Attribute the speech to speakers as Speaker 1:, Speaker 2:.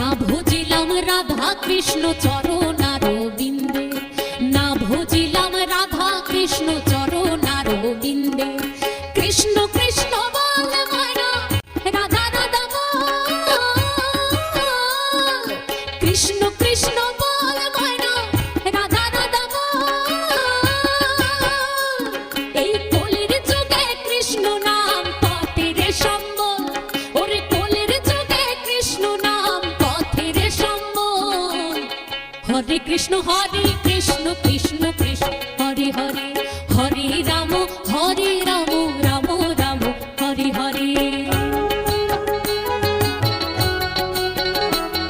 Speaker 1: না ভজিলাম রাধা কৃষ্ণ চরণারবিন্দে, না ভজিলাম রাধা কৃষ্ণ চরণারবিন্দে। কৃষ্ণ কৃষ্ণ বল ময়না রাধা রাধা বল, কৃষ্ণ কৃষ্ণ বল ময়না রাধা রাধা বল। এই কলির যুগে কৃষ্ণ নাম পথের সম্বল, ওরে কলির যুগে কৃষ্ণ নাম পথের সম্বল। হরে কৃষ্ণ কৃষ্ণ কৃষ্ণ হরে হরে।